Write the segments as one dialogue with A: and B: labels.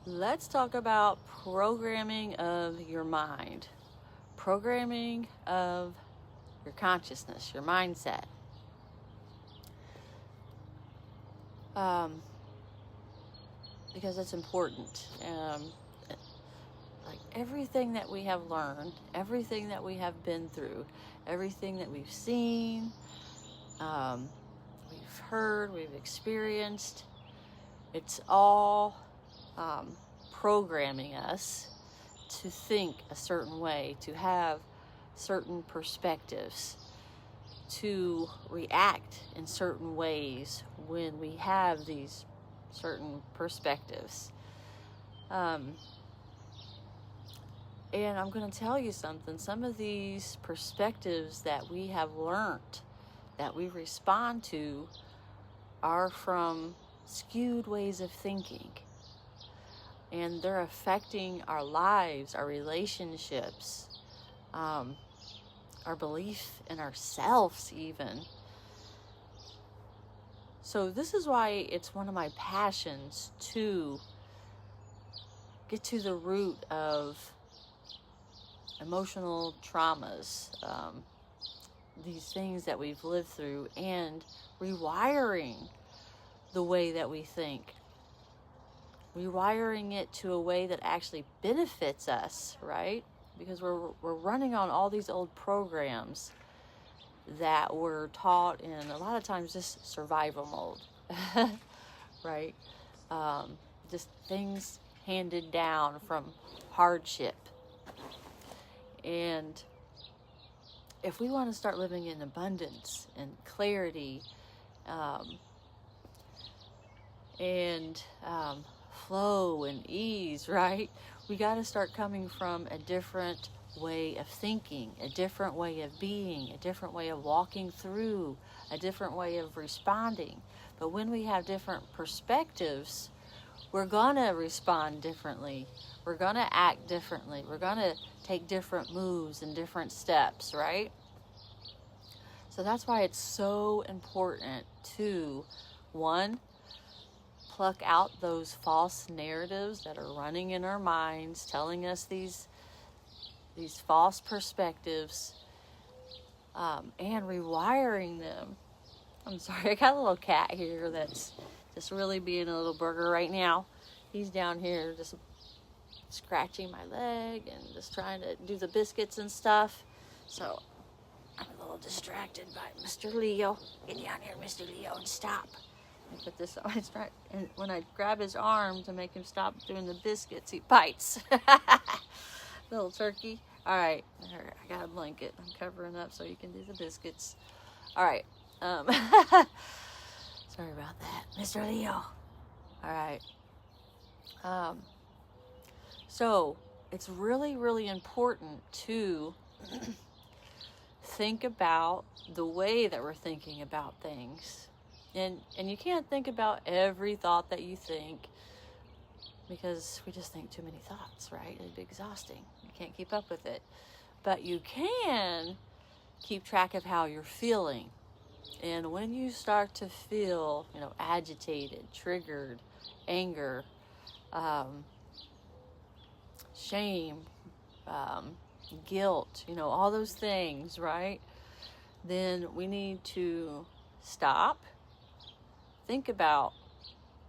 A: Let's talk about programming of your mind, programming of your consciousness, your mindset. Because it's important. Like everything that we have learned, everything that we have been through, everything that we've seen, we've heard, we've experienced, it's all programming us to think a certain way, to have certain perspectives, to react in certain ways when we have these certain perspectives. And I'm going to tell you something. Some of these perspectives that we have learned, that we respond to, are from skewed ways of thinking. And they're affecting our lives, our relationships, our belief in ourselves even. So this is why it's one of my passions to get to the root of emotional traumas, these things that we've lived through, and rewiring the way that we think. Rewiring it to a way that actually benefits us, right? Because we're running on all these old programs that were taught in a lot of times just survival mode, right? Just things handed down from hardship. And if we want to start living in abundance and clarity, and flow and ease, right? We got to start coming from a different way of thinking, a different way of being, a different way of walking through, a different way of responding. But when we have different perspectives, we're going to respond differently. We're going to act differently. We're going to take different moves and different steps, right? So that's why it's so important to, one, pluck out those false narratives that are running in our minds, telling us these false perspectives, and rewiring them. I'm sorry, I got a little cat here that's just really being a little burger right now. He's down here just scratching my leg and just trying to do the biscuits and stuff. So I'm a little distracted by Mr. Leo. Get down here, Mr. Leo, and stop. I put this on his back, and when I grab his arm to make him stop doing the biscuits, he bites. Little turkey. All right, I got a blanket. I'm covering up so you can do the biscuits. All right. Sorry about that, Mr. Leo. All right. So it's really, really important to think about the way that we're thinking about things. And you can't think about every thought that you think, because we just think too many thoughts, right? It'd be exhausting. You can't keep up with it. But you can keep track of how you're feeling. And when you start to feel, agitated, triggered, anger, shame, guilt, all those things, right? Then we need to stop, think about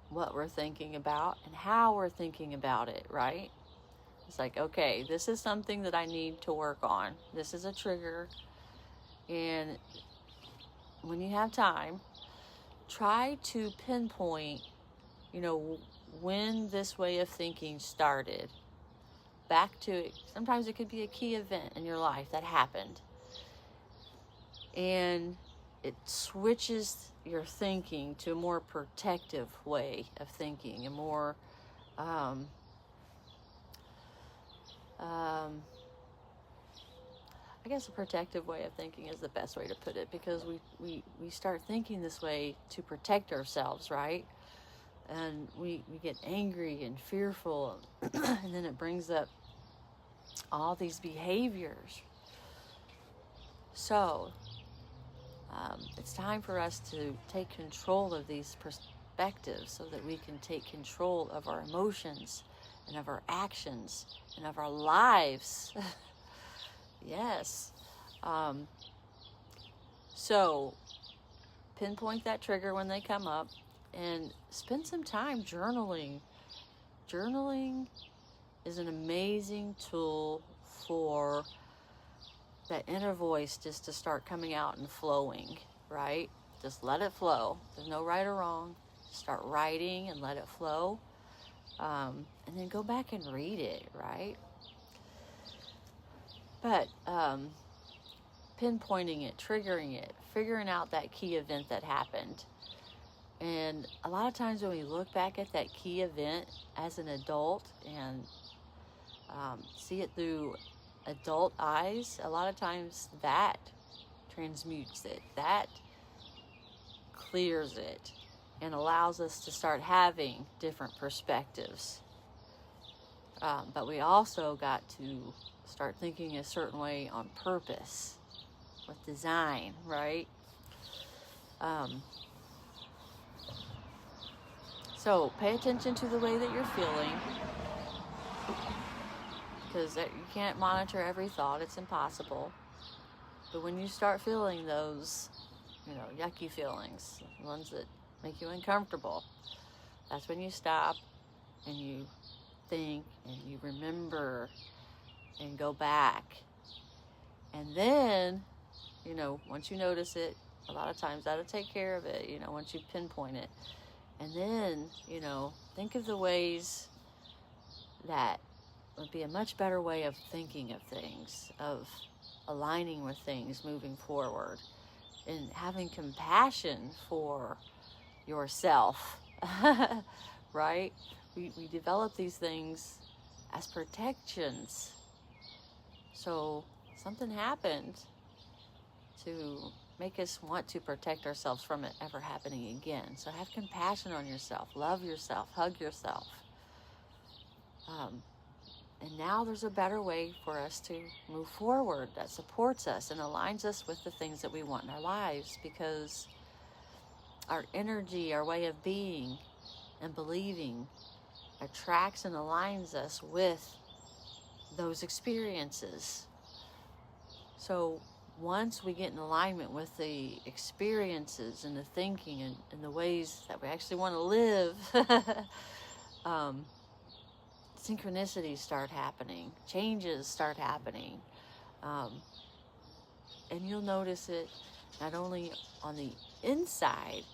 A: what we're thinking about and how we're thinking about it, right? It's like, okay, this is something that I need to work on. This is a trigger. And when you have time, try to pinpoint, when this way of thinking started. Back to, sometimes it could be a key event in your life that happened. And it switches your thinking to a more protective way of thinking, a more, I guess a protective way of thinking is the best way to put it, because we start thinking this way to protect ourselves, right? And we get angry and fearful, and then it brings up all these behaviors. So it's time for us to take control of these perspectives so that we can take control of our emotions, and of our actions and of our lives. Yes. So pinpoint that trigger when they come up and spend some time journaling. Journaling is an amazing tool for that inner voice just to start coming out and flowing, right? Just let it flow. There's no right or wrong. Start writing and let it flow. And then go back and read it, right? But pinpointing it, triggering it, figuring out that key event that happened. And a lot of times when we look back at that key event as an adult and see it through adult eyes, a lot of times that transmutes it, that clears it, and allows us to start having different perspectives. But we also got to start thinking a certain way on purpose, with design, right? So pay attention to the way that you're feeling, because you can't monitor every thought. It's impossible. But when you start feeling those, yucky feelings, ones that make you uncomfortable, that's when you stop and you think and you remember and go back. And then, once you notice it, a lot of times that'll take care of it, once you pinpoint it. And then, think of the ways that would be a much better way of thinking of things, of aligning with things moving forward, and having compassion for yourself, right? We develop these things as protections. So something happened to make us want to protect ourselves from it ever happening again. So have compassion on yourself, love yourself, hug yourself. And now there's a better way for us to move forward that supports us and aligns us with the things that we want in our lives, because our energy, our way of being and believing attracts and aligns us with those experiences. So once we get in alignment with the experiences and the thinking and the ways that we actually want to live, synchronicities start happening, changes start happening. And you'll notice it not only on the inside,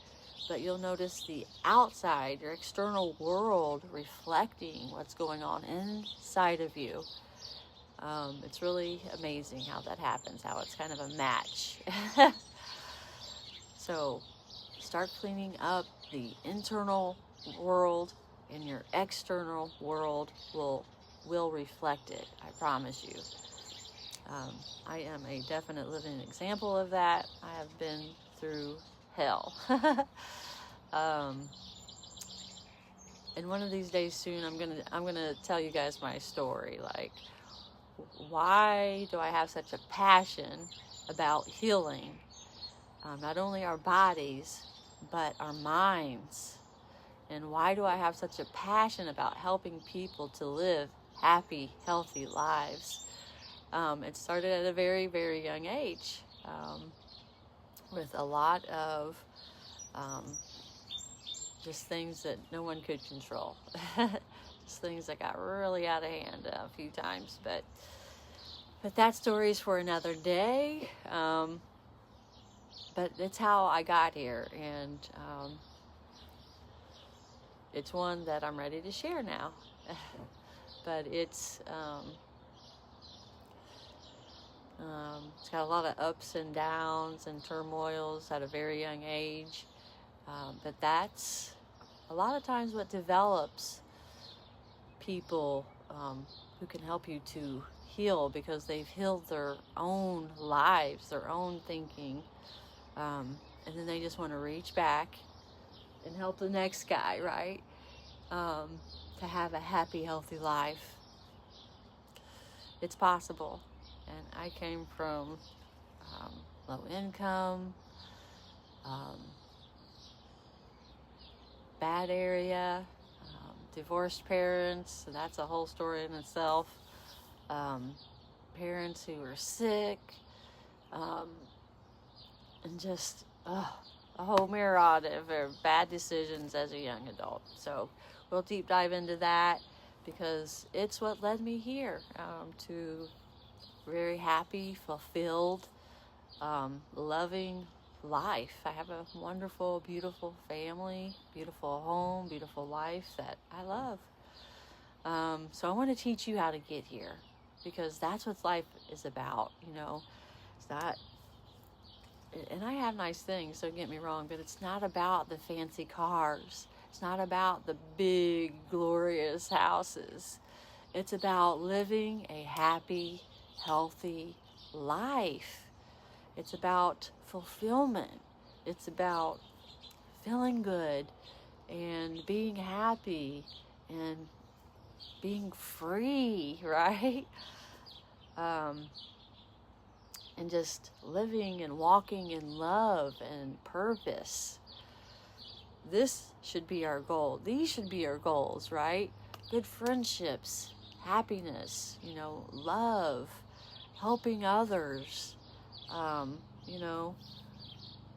A: but you'll notice the outside, your external world, reflecting what's going on inside of you. It's really amazing how that happens, how it's kind of a match. So start cleaning up the internal world, and your external world will reflect it. I promise you. I am a definite living example of that. I have been through hell. And one of these days soon, I'm gonna tell you guys my story. Like, why do I have such a passion about healing not only our bodies but our minds? And why do I have such a passion about helping people to live happy, healthy lives? It started at a very, very young age, with a lot of just things that no one could control. Just things that got really out of hand a few times. But that story is for another day. But it's how I got here, and it's one that I'm ready to share now. But it's got a lot of ups and downs and turmoils at a very young age. But that's a lot of times what develops people who can help you to heal, because they've healed their own lives, their own thinking. And then they just want to reach back and help the next guy, right? To have a happy, healthy life. It's possible. And I came from low income, bad area, divorced parents, and that's a whole story in itself. Parents who are sick, and just a whole myriad of bad decisions as a young adult. So we'll deep dive into that because it's what led me here, to very happy, fulfilled, loving life. I have a wonderful, beautiful family, beautiful home, beautiful life that I love. So I want to teach you how to get here, because that's what life is about. It's not, and I have nice things, don't get me wrong, but it's not about the fancy cars. It's not about the big, glorious houses. It's about living a happy, healthy life. It's about fulfillment. It's about feeling good and being happy and being free, right? And just living and walking in love and purpose. This should be our goal. These should be our goals, right? Good friendships, happiness, love, helping others,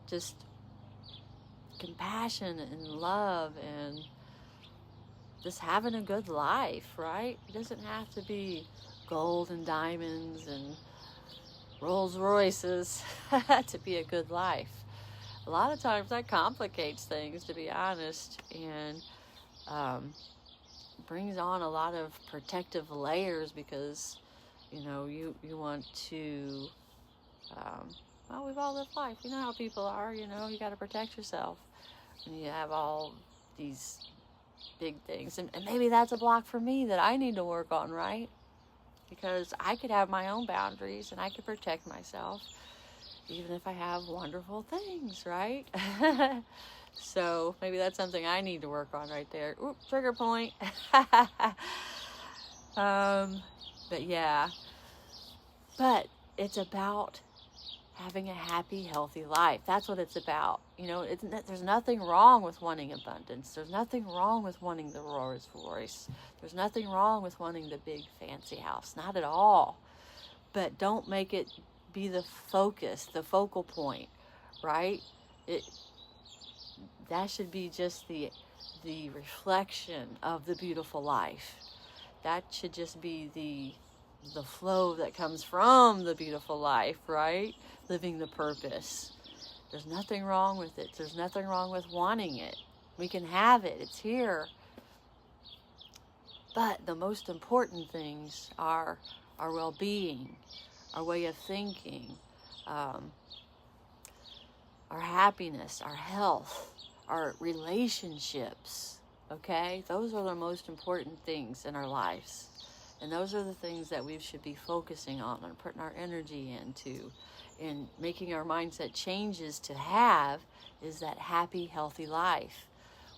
A: just compassion and love, and just having a good life, right? It doesn't have to be gold and diamonds and Rolls Royces to be a good life. A lot of times that complicates things, to be honest, and brings on a lot of protective layers, because you want to we've all lived life. You know how people are. You got to protect yourself, and you have all these big things, and maybe that's a block for me that I need to work on, right? Because I could have my own boundaries and I could protect myself even if I have wonderful things, right? So maybe that's something I need to work on right there. Ooh, trigger point. But yeah, but it's about having a happy, healthy life. That's what it's about. There's nothing wrong with wanting abundance. There's nothing wrong with wanting the Rolls Royce. There's nothing wrong with wanting the big fancy house. Not at all. But don't make it be the focus, the focal point, right? That should be just the reflection of the beautiful life. That should just be the flow that comes from the beautiful life, right? Living the purpose. There's nothing wrong with it. There's nothing wrong with wanting it. We can have it. It's here. But the most important things are our well-being, our way of thinking, our happiness, our health, our relationships, okay? Those are the most important things in our lives. And those are the things that we should be focusing on and putting our energy into, and making our mindset changes to have, is that happy, healthy life.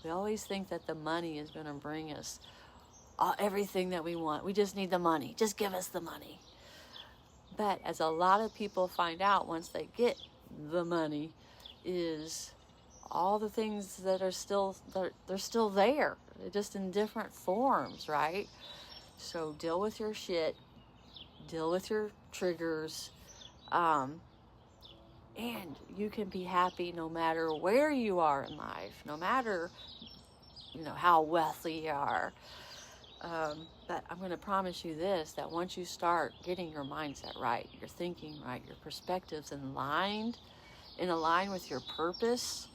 A: We always think that the money is going to bring us everything that we want. We just need the money. Just give us the money. But as a lot of people find out once they get the money, is all the things that are still, they're still there. They're just in different forms, right? So deal with your shit, deal with your triggers, and you can be happy no matter where you are in life, no matter, how wealthy you are. But I'm going to promise you this, that once you start getting your mindset right, your thinking right, your perspectives in line with your purpose,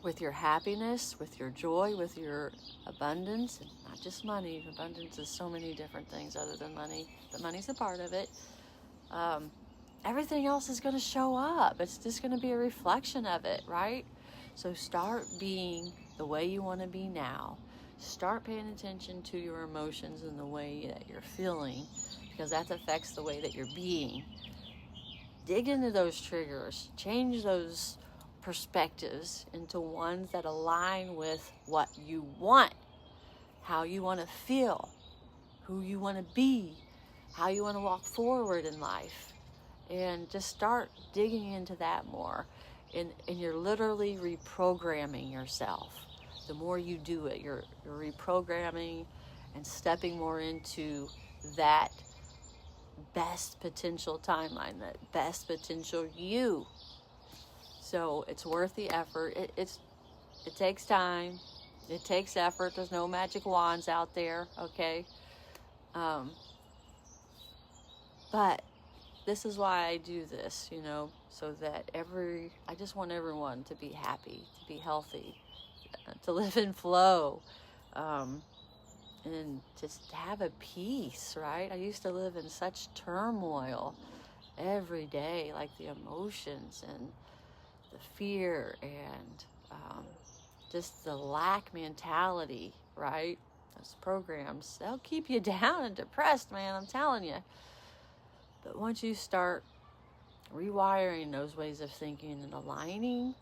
A: with your happiness, with your joy, with your abundance, and not just money. Abundance is so many different things other than money, but money's a part of it. Everything else is going to show up. It's just going to be a reflection of it, right? So start being the way you want to be now. Start paying attention to your emotions and the way that you're feeling, because that affects the way that you're being. Dig into those triggers. Change those perspectives into ones that align with what you want, how you want to feel, who you want to be, how you want to walk forward in life. And just start digging into that more. And you're literally reprogramming yourself. the more you do it, you're reprogramming and stepping more into that best potential timeline, that best potential you. So it's worth the effort. It takes time. It takes effort. There's no magic wands out there, okay? But this is why I do this, you know, so that I just want everyone to be happy, to be healthy, to live in flow, and just have a peace, right? I used to live in such turmoil every day, like the emotions and the fear and just the lack mentality, right? Those programs, they'll keep you down and depressed, man, I'm telling you. But once you start rewiring those ways of thinking and aligning,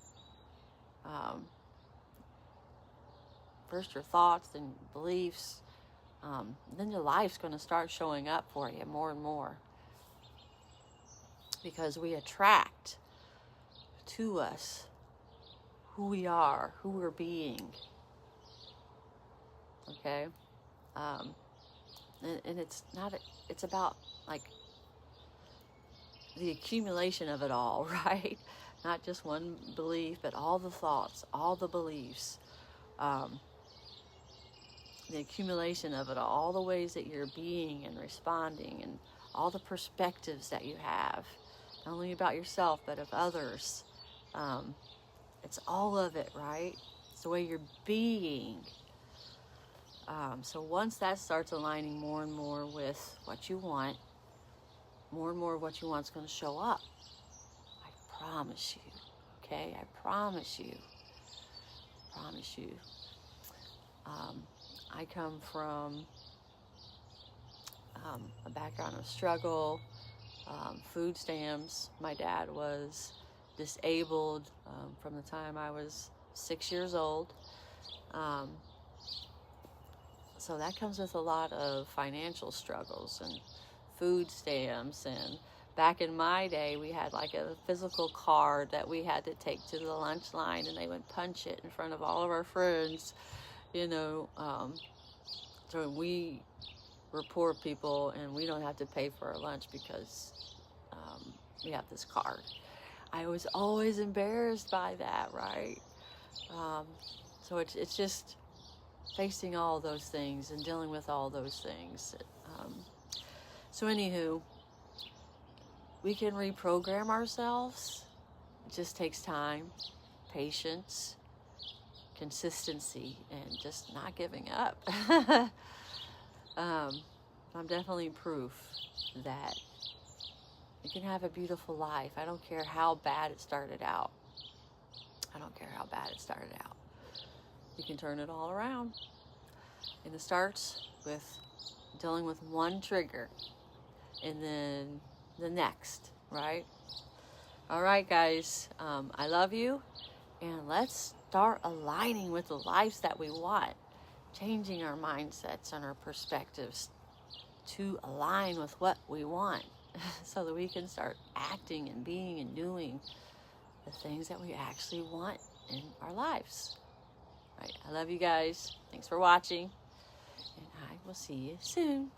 A: first your thoughts, then beliefs, then your life's going to start showing up for you more and more. Because we attract to us who we are, who we're being. Okay? And it's not, it's about like the accumulation of it all, right? Not just one belief, but all the thoughts, all the beliefs, the accumulation of it all the ways that you're being and responding, and all the perspectives that you have, not only about yourself, but of others. It's all of it, right? It's the way you're being. So once that starts aligning more and more with what you want, more and more of what you want is going to show up. I promise you. Okay? I promise you. Promise you. I come from a background of struggle, food stamps. My dad was disabled from the time I was 6 years old. So that comes with a lot of financial struggles and food stamps. And back in my day, we had like a physical card that we had to take to the lunch line, and they would punch it in front of all of our friends, you know. So we were poor people, and we don't have to pay for our lunch because we have this card. I was always embarrassed by that, right? So it's just facing all those things and dealing with all those things. So anywho, we can reprogram ourselves. It just takes time, patience, consistency, and just not giving up. I'm definitely proof that you can have a beautiful life. I don't care how bad it started out. You can turn it all around. And it starts with dealing with one trigger and then the next, right? All right, guys, I love you, and let's start aligning with the lives that we want, changing our mindsets and our perspectives to align with what we want so that we can start acting and being and doing the things that we actually want in our lives. All right, I love you guys. Thanks for watching, and I will see you soon.